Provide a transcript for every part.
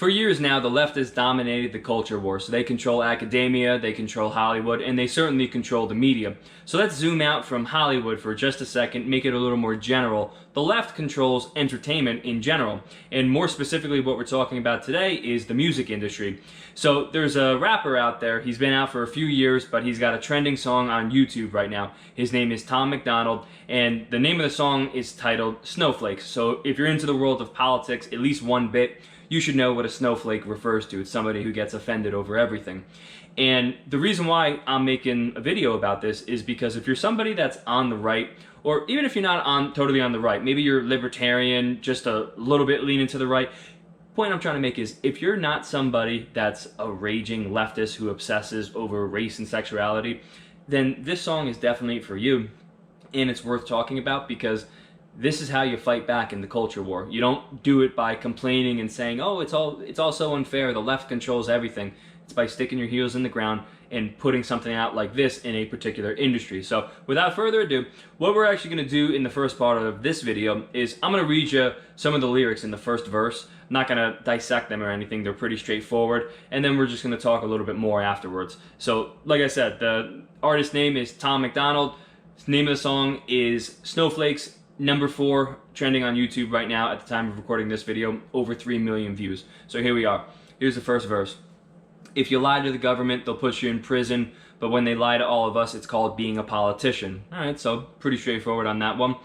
For years now, the left has dominated the culture war. So they control academia, they control Hollywood, and they certainly control the media. So let's zoom out from Hollywood for just a second, make it a little more general. The left controls entertainment in general. And more specifically, what we're talking about today is the music industry. So there's a rapper out there, he's been out for a few years, but he's got a trending song on YouTube right now. His name is Tom MacDonald, and the name of the song is titled Snowflakes. So if you're into the world of politics at least one bit, you should know what a snowflake refers to. It's somebody who gets offended over everything. And the reason why I'm making a video about this is because if you're somebody that's on the right, or even if you're not totally on the right, maybe you're libertarian, just a little bit leaning to the right, the point I'm trying to make is if you're not somebody that's a raging leftist who obsesses over race and sexuality, then this song is definitely for you. And it's worth talking about because this is how you fight back in the culture war. You don't do it by complaining and saying, oh, it's all so unfair, the left controls everything. It's by sticking your heels in the ground and putting something out like this in a particular industry. So without further ado, what we're actually going to do in the first part of this video is I'm going to read you some of the lyrics in the first verse. I'm not going to dissect them or anything, they're pretty straightforward, and then we're just going to talk a little bit more afterwards. So like I said, the artist's name is Tom MacDonald. The name of the song is Snowflakes. Number 4, trending on YouTube right now at the time of recording this video, over 3 million views. So here we are. Here's the first verse. If you lie to the government, they'll put you in prison, but when they lie to all of us, it's called being a politician. Alright, so pretty straightforward on that one.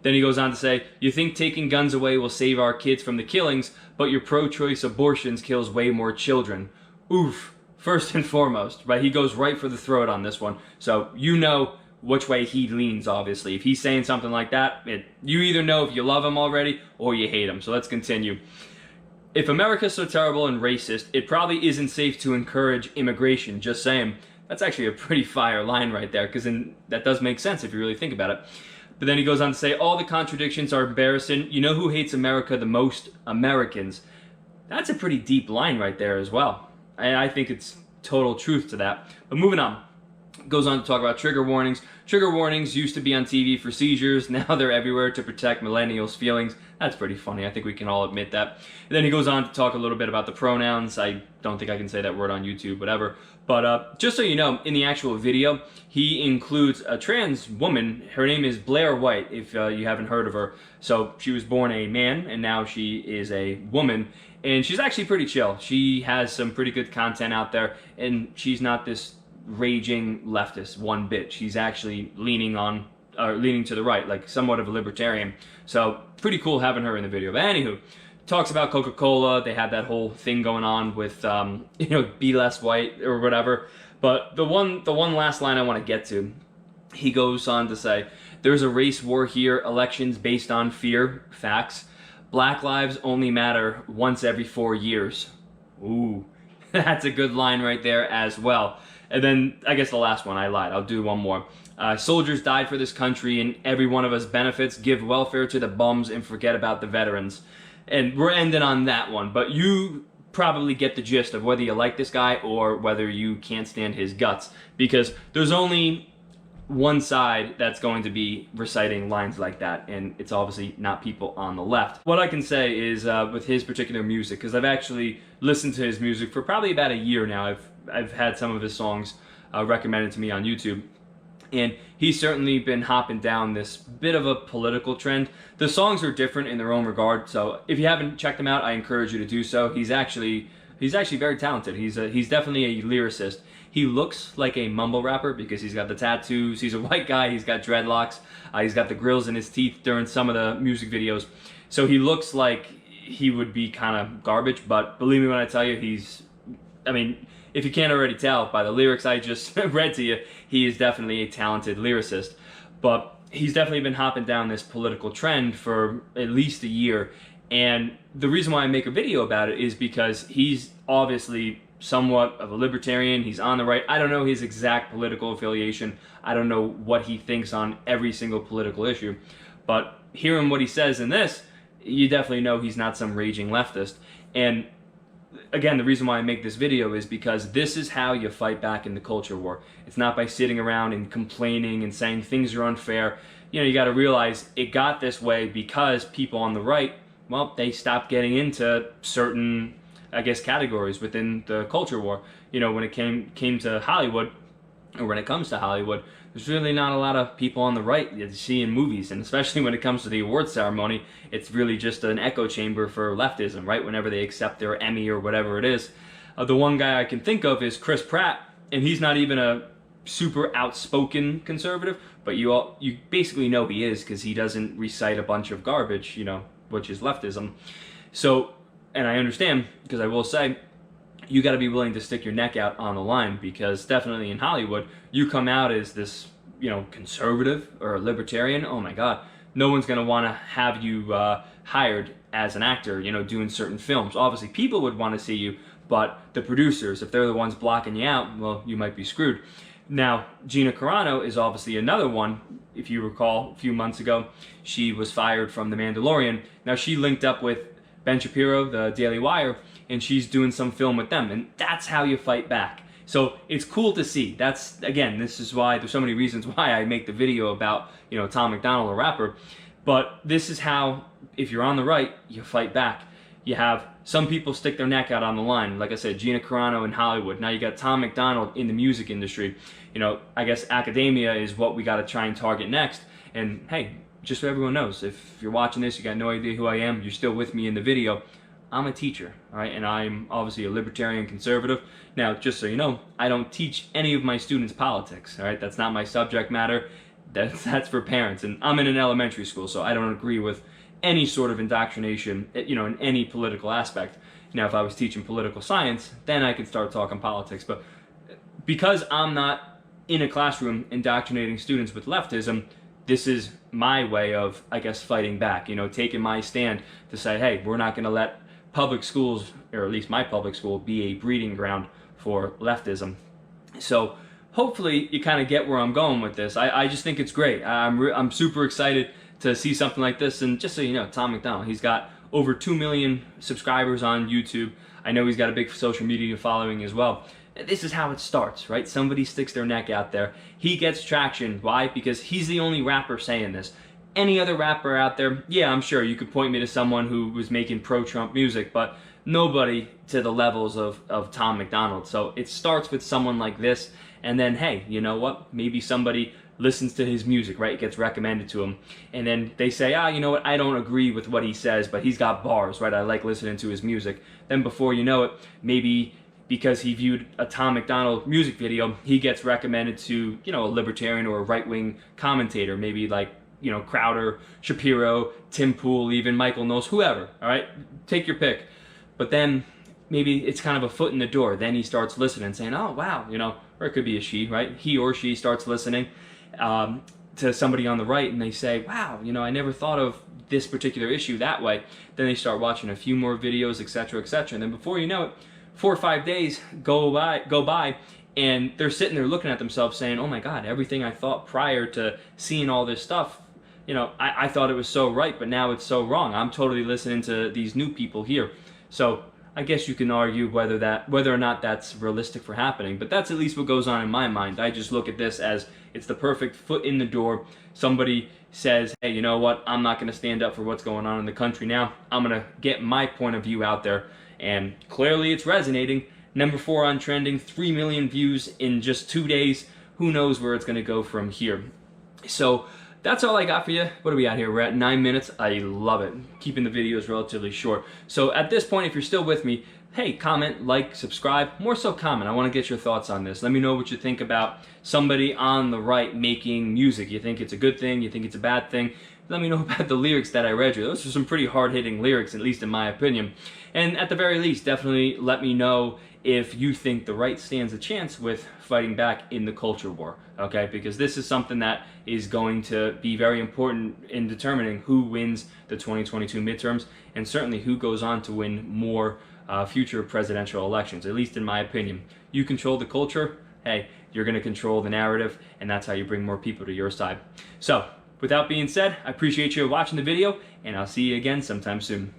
Then he goes on to say, you think taking guns away will save our kids from the killings, but your pro-choice abortions kills way more children. Oof, first and foremost, right? He goes right for the throat on this one. So you know which way he leans, obviously. If he's saying something like that, you either know if you love him already or you hate him. So let's continue. If America's so terrible and racist, it probably isn't safe to encourage immigration. Just saying. That's actually a pretty fire line right there, because that does make sense if you really think about it. But then he goes on to say, all the contradictions are embarrassing. You know who hates America the most? Americans. That's a pretty deep line right there as well. And I think it's total truth to that. But moving on. Goes on to talk about trigger warnings. Trigger warnings used to be on TV for seizures. Now they're everywhere to protect millennials' feelings. That's pretty funny. I think we can all admit that. And then he goes on to talk a little bit about the pronouns. I don't think I can say that word on YouTube, whatever. But just so you know, in the actual video, he includes a trans woman. Her name is Blair White, if you haven't heard of her. So she was born a man, and now she is a woman. And she's actually pretty chill. She has some pretty good content out there, and she's not this raging leftist one bit. She's actually leaning to the right, like somewhat of a libertarian. So pretty cool having her in the video. But anywho, talks about Coca-Cola. They had that whole thing going on with be less white or whatever. But the one last line I want to get to, he goes on to say, there's a race war here, elections based on fear, facts. Black lives only matter once every 4 years. Ooh, that's a good line right there as well. And then, I guess the last one, I lied. I'll do one more. Soldiers died for this country and every one of us benefits. Give welfare to the bums and forget about the veterans. And we're ending on that one. But you probably get the gist of whether you like this guy or whether you can't stand his guts. Because there's only one side that's going to be reciting lines like that. And it's obviously not people on the left. What I can say is with his particular music, because I've actually listened to his music for probably about a year now. I've had some of his songs recommended to me on YouTube, and he's certainly been hopping down this bit of a political trend. The songs are different in their own regard, so if you haven't checked him out, I encourage you to do so. He's actually very talented. He's definitely a lyricist. He looks like a mumble rapper because he's got the tattoos. He's a white guy. He's got dreadlocks. He's got the grills in his teeth during some of the music videos, so he looks like he would be kind of garbage. But believe me when I tell you, if you can't already tell by the lyrics I just read to you, he is definitely a talented lyricist. But he's definitely been hopping down this political trend for at least a year. And the reason why I make a video about it is because he's obviously somewhat of a libertarian. He's on the right. I don't know his exact political affiliation. I don't know what he thinks on every single political issue. But hearing what he says in this, you definitely know he's not some raging leftist. And again, the reason why I make this video is because this is how you fight back in the culture war. It's not by sitting around and complaining and saying things are unfair. You got to realize it got this way because people on the right, well, they stopped getting into certain I guess, categories within the culture war. You know, when it came to Hollywood, or when it comes to Hollywood, there's really not a lot of people on the right that you see in movies, and especially when it comes to the awards ceremony, it's really just an echo chamber for leftism, right? Whenever they accept their Emmy or whatever it is. The one guy I can think of is Chris Pratt, and he's not even a super outspoken conservative, but you basically know he is because he doesn't recite a bunch of garbage, you know, which is leftism. So, and I understand, because I will say, you got to be willing to stick your neck out on the line, because definitely in Hollywood, you come out as this, you know, conservative or a libertarian, oh my God, no one's going to want to have you hired as an actor, you know, doing certain films. Obviously, people would want to see you, but the producers, if they're the ones blocking you out, well, you might be screwed. Now, Gina Carano is obviously another one. If you recall, a few months ago, she was fired from The Mandalorian. Now, she linked up with Ben Shapiro, the Daily Wire, and she's doing some film with them, and that's how you fight back. So it's cool to see. That's, again, this is why there's so many reasons why I make the video about, you know, Tom MacDonald, a rapper. But this is how, if you're on the right, you fight back. You have some people stick their neck out on the line. Like I said, Gina Carano in Hollywood. Now you got Tom MacDonald in the music industry. You know, I guess academia is what we got to try and target next. And hey, just so everyone knows, if you're watching this, you got no idea who I am, you're still with me in the video, I'm a teacher, all right? And I'm obviously a libertarian conservative. Now, just so you know, I don't teach any of my students politics, all right? That's not my subject matter. That's for parents. And I'm in an elementary school, so I don't agree with any sort of indoctrination, you know, in any political aspect. Now, if I was teaching political science, then I could start talking politics. But because I'm not in a classroom indoctrinating students with leftism, this is my way of, I guess, fighting back, you know, taking my stand to say, hey, we're not going to let public schools, or at least my public school, be a breeding ground for leftism. So hopefully you kind of get where I'm going with this. I just think it's great. I'm super excited to see something like this. And just so you know, Tom MacDonald, he's got over 2 million subscribers on YouTube. I know he's got a big social media following as well. This is how it starts, right? Somebody sticks their neck out there. He gets traction. Why? Because he's the only rapper saying this. Any other rapper out there, yeah, I'm sure you could point me to someone who was making pro-Trump music, but nobody to the levels of Tom MacDonald. So it starts with someone like this, and then, hey, you know what? Maybe somebody listens to his music, right? It gets recommended to him. And then they say, you know what? I don't agree with what he says, but he's got bars, right? I like listening to his music. Then before you know it, maybe because he viewed a Tom MacDonald music video, he gets recommended to, you know, a libertarian or a right-wing commentator, maybe like, you know, Crowder, Shapiro, Tim Pool, even Michael Knowles, whoever, all right? Take your pick. But then maybe it's kind of a foot in the door. Then he starts listening, saying, oh, wow, you know, or it could be a she, right? He or she starts listening to somebody on the right, and they say, wow, you know, I never thought of this particular issue that way. Then they start watching a few more videos, etc., etc. And then before you know it, 4 or 5 days go by, and they're sitting there looking at themselves saying, oh my God, everything I thought prior to seeing all this stuff, you know, I thought it was so right, but now it's so wrong. I'm totally listening to these new people here. So I guess you can argue whether or not that's realistic for happening, but that's at least what goes on in my mind. I just look at this as it's the perfect foot in the door. Somebody says, hey, you know what? I'm not going to stand up for what's going on in the country now. I'm going to get my point of view out there. And clearly it's resonating. Number 4 on trending, 3 million views in just 2 days. Who knows where it's going to go from here. So that's all I got for you. What are we at here? We're at 9 minutes. I love it. Keeping the videos relatively short. So at this point, if you're still with me, hey, comment, like, subscribe. More so comment. I want to get your thoughts on this. Let me know what you think about somebody on the right making music. You think it's a good thing? You think it's a bad thing? Let me know about the lyrics that I read you. Those are some pretty hard-hitting lyrics, at least in my opinion. And at the very least, definitely let me know if you think the right stands a chance with fighting back in the culture war, okay? Because this is something that is going to be very important in determining who wins the 2022 midterms, and certainly who goes on to win more future presidential elections, at least in my opinion. You control the culture, hey, you're going to control the narrative, and that's how you bring more people to your side. So, with that being said, I appreciate you watching the video, and I'll see you again sometime soon.